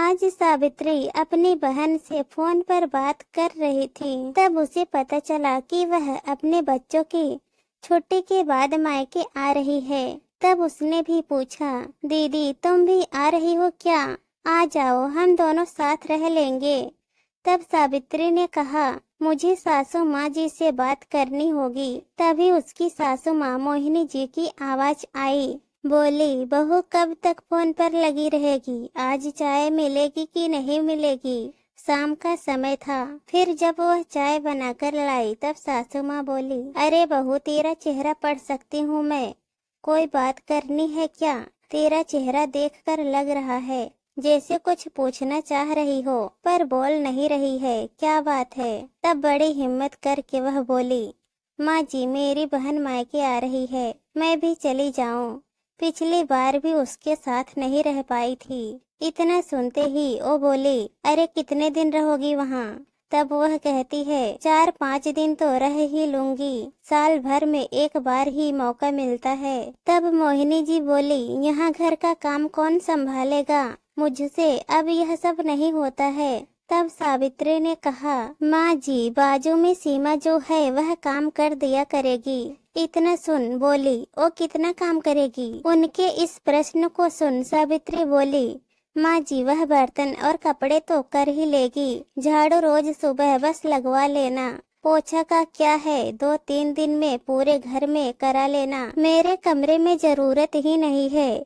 आज सावित्री अपनी बहन से फोन पर बात कर रही थी। तब उसे पता चला कि वह अपने बच्चों की छुट्टी के बाद मायके आ रही है। तब उसने भी पूछा, दीदी तुम भी आ रही हो क्या? आ जाओ, हम दोनों साथ रह लेंगे। तब सावित्री ने कहा, मुझे सासू माँ जी से बात करनी होगी। तभी उसकी सासू माँ मोहिनी जी की आवाज आई। बोली, बहू कब तक फोन पर लगी रहेगी? आज चाय मिलेगी कि नहीं मिलेगी? शाम का समय था। फिर जब वह चाय बनाकर लाई तब सासू माँ बोली, अरे बहू तेरा चेहरा पढ़ सकती हूँ मैं, कोई बात करनी है क्या? तेरा चेहरा देखकर लग रहा है जैसे कुछ पूछना चाह रही हो पर बोल नहीं रही है, क्या बात है? तब बड़ी हिम्मत करके वह बोली, माँ जी मेरी बहन मायके आ रही है, मैं भी चली जाऊँ। पिछली बार भी उसके साथ नहीं रह पाई थी। इतना सुनते ही वो बोली, अरे कितने दिन रहोगी वहाँ? तब वह कहती है, 4-5 दिन तो रह ही लूंगी, साल भर में एक बार ही मौका मिलता है। तब मोहिनी जी बोली, यहाँ घर का काम कौन संभालेगा? मुझसे अब यह सब नहीं होता है। तब सावित्री ने कहा, माँ जी बाजू में सीमा जो है वह काम कर दिया करेगी। इतना सुन बोली, वो कितना काम करेगी? उनके इस प्रश्न को सुन सावित्री बोली, माँ जी वह बर्तन और कपड़े तो कर ही लेगी, झाड़ू रोज सुबह बस लगवा लेना, पोछा का क्या है 2-3 दिन में पूरे घर में करा लेना, मेरे कमरे में जरूरत ही नहीं है,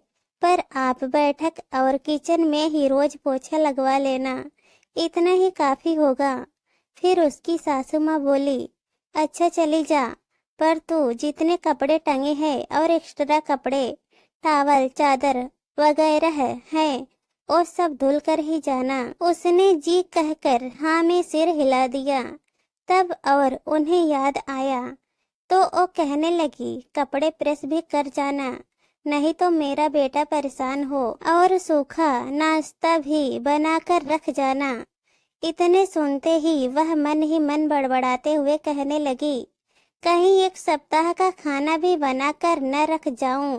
पर आप बैठक और किचन में ही रोज पोछा लगवा लेना, इतना ही काफी होगा। फिर उसकी सासू माँ बोली, अच्छा चली जा, पर तू जितने कपड़े टंगे हैं और एक्स्ट्रा कपड़े, टावल, चादर वगैरह हैं, वो सब धुल कर ही जाना। उसने जी कहकर हाँ में सिर हिला दिया। तब और उन्हें याद आया तो वो कहने लगी, कपड़े प्रेस भी कर जाना, नहीं तो मेरा बेटा परेशान हो, और सूखा नाश्ता भी बनाकर रख जाना। इतने सुनते ही वह मन ही मन बड़बड़ाते हुए कहने लगी, कहीं 1 सप्ताह का खाना भी बनाकर न रख जाऊं।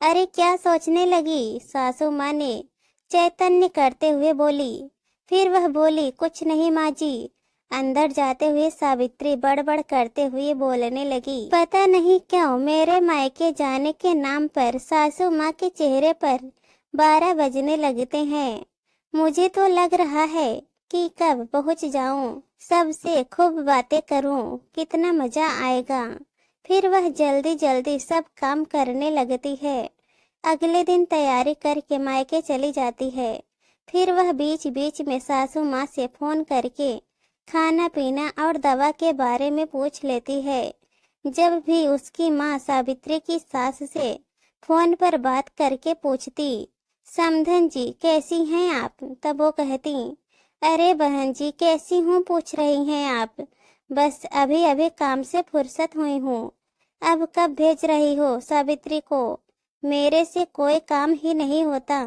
अरे क्या सोचने लगी? सासू माँ ने चैतन्य करते हुए बोली। फिर वह बोली, कुछ नहीं माँ जी। अंदर जाते हुए सावित्री बड़बड़ करते हुए बोलने लगी, पता नहीं क्यों मेरे मायके जाने के नाम पर सासू माँ के चेहरे पर 12 बजने लगते हैं। मुझे तो लग रहा है कि कब पहुँच जाऊं, सबसे खूब बातें करूं, कितना मजा आएगा। फिर वह जल्दी जल्दी सब काम करने लगती है। अगले दिन तैयारी करके मायके चली जाती है। फिर वह बीच बीच में सासू माँ से फोन करके खाना पीना और दवा के बारे में पूछ लेती है। जब भी उसकी माँ सावित्री की सास से फोन पर बात करके पूछती, समधन जी कैसी हैं आप? तब वो कहती, अरे बहन जी कैसी हूँ पूछ रही हैं आप? बस अभी अभी काम से फुर्सत हुई हूँ। अब कब भेज रही हो सावित्री को? मेरे से कोई काम ही नहीं होता।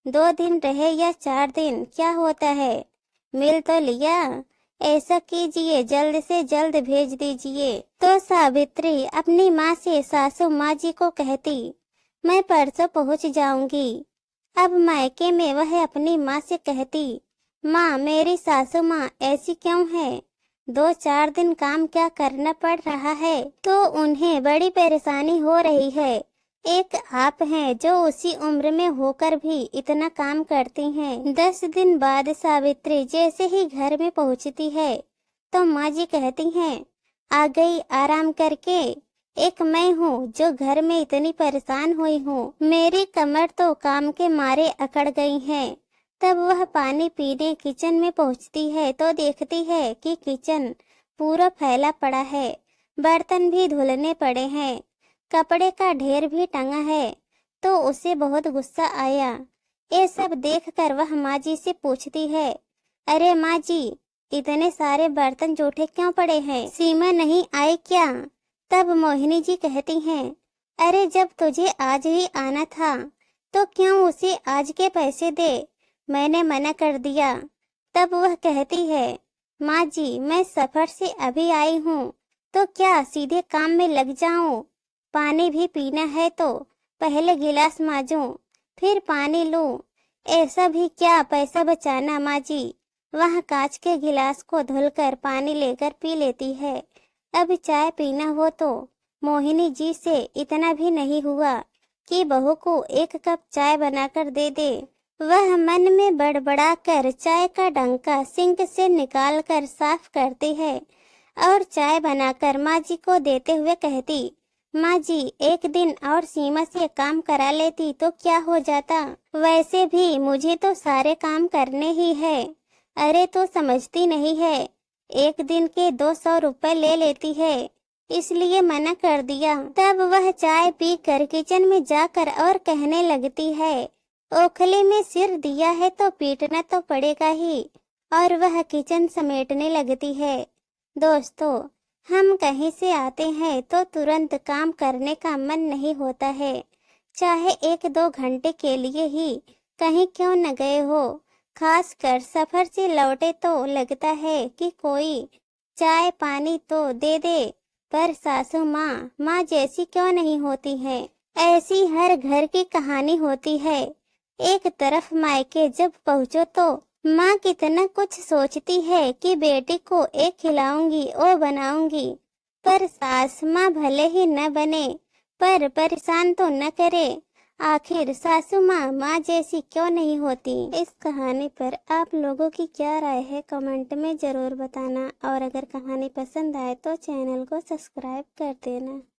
2 दिन रहे या 4 दिन क्या होता है, मिल तो लिया। ऐसा कीजिए जल्द से जल्द भेज दीजिए। तो सावित्री अपनी माँ से सासू माँ जी को कहती, मैं परसों पहुँच जाऊंगी। अब मायके में वह अपनी माँ से कहती, माँ मेरी सासू माँ ऐसी क्यों है? 2-4 दिन काम क्या करना पड़ रहा है तो उन्हें बड़ी परेशानी हो रही है। एक आप हैं जो उसी उम्र में होकर भी इतना काम करती हैं। 10 दिन बाद सावित्री जैसे ही घर में पहुंचती है तो माँ जी कहती हैं, आ गई आराम करके? एक मैं हूँ जो घर में इतनी परेशान हुई हूँ, मेरी कमर तो काम के मारे अकड़ गई है। तब वह पानी पीने किचन में पहुंचती है तो देखती है कि किचन पूरा फैला पड़ा है, बर्तन भी धुलने पड़े हैं, कपड़े का ढेर भी टंगा है। तो उसे बहुत गुस्सा आया। ये सब देखकर वह माँ जी से पूछती है, अरे माँ जी इतने सारे बर्तन जूठे क्यों पड़े हैं, सीमा नहीं आई क्या? तब मोहिनी जी कहती हैं, अरे जब तुझे आज ही आना था तो क्यों उसे आज के पैसे दे, मैंने मना कर दिया। तब वह कहती है, माँ जी मैं सफर से अभी आई हूँ तो क्या सीधे काम में लग जाऊं? पानी भी पीना है तो पहले गिलास मांजूं, फिर पानी लूं। ऐसा भी क्या पैसा बचाना माँ जी। वह कांच के गिलास को धुलकर पानी लेकर पी लेती है। अब चाय पीना हो तो मोहिनी जी से इतना भी नहीं हुआ कि बहू को एक कप चाय बनाकर दे दे। वह मन में बड़बड़ाकर चाय का डंका सिंक से निकालकर साफ करती है और चाय बनाकर माँ जी को देते हुए कहती, माँ जी एक दिन और सीमा से काम करा लेती तो क्या हो जाता। वैसे भी मुझे तो सारे काम करने ही है। अरे तो समझती नहीं है, एक दिन के 200 रुपए ले लेती है, इसलिए मना कर दिया। तब वह चाय पीकर किचन में जाकर और कहने लगती है, ओखली में सिर दिया है तो पीटना तो पड़ेगा ही। और वह किचन समेटने लगती है। दोस्तों, हम कहीं से आते हैं तो तुरंत काम करने का मन नहीं होता है, चाहे 1-2 घंटे के लिए ही कहीं क्यों न गए हो। खासकर सफर से लौटे तो लगता है कि कोई चाय पानी तो दे दे, पर सासू माँ जैसी क्यों नहीं होती है। ऐसी हर घर की कहानी होती है। एक तरफ मायके जब पहुँचो तो माँ कितना कुछ सोचती है कि बेटी को एक खिलाऊंगी ओ बनाऊंगी, पर सास माँ भले ही न बने पर परेशान तो न करे। आखिर सासू माँ जैसी क्यों नहीं होती। इस कहानी पर आप लोगों की क्या राय है कमेंट में जरूर बताना, और अगर कहानी पसंद आए तो चैनल को सब्सक्राइब कर देना।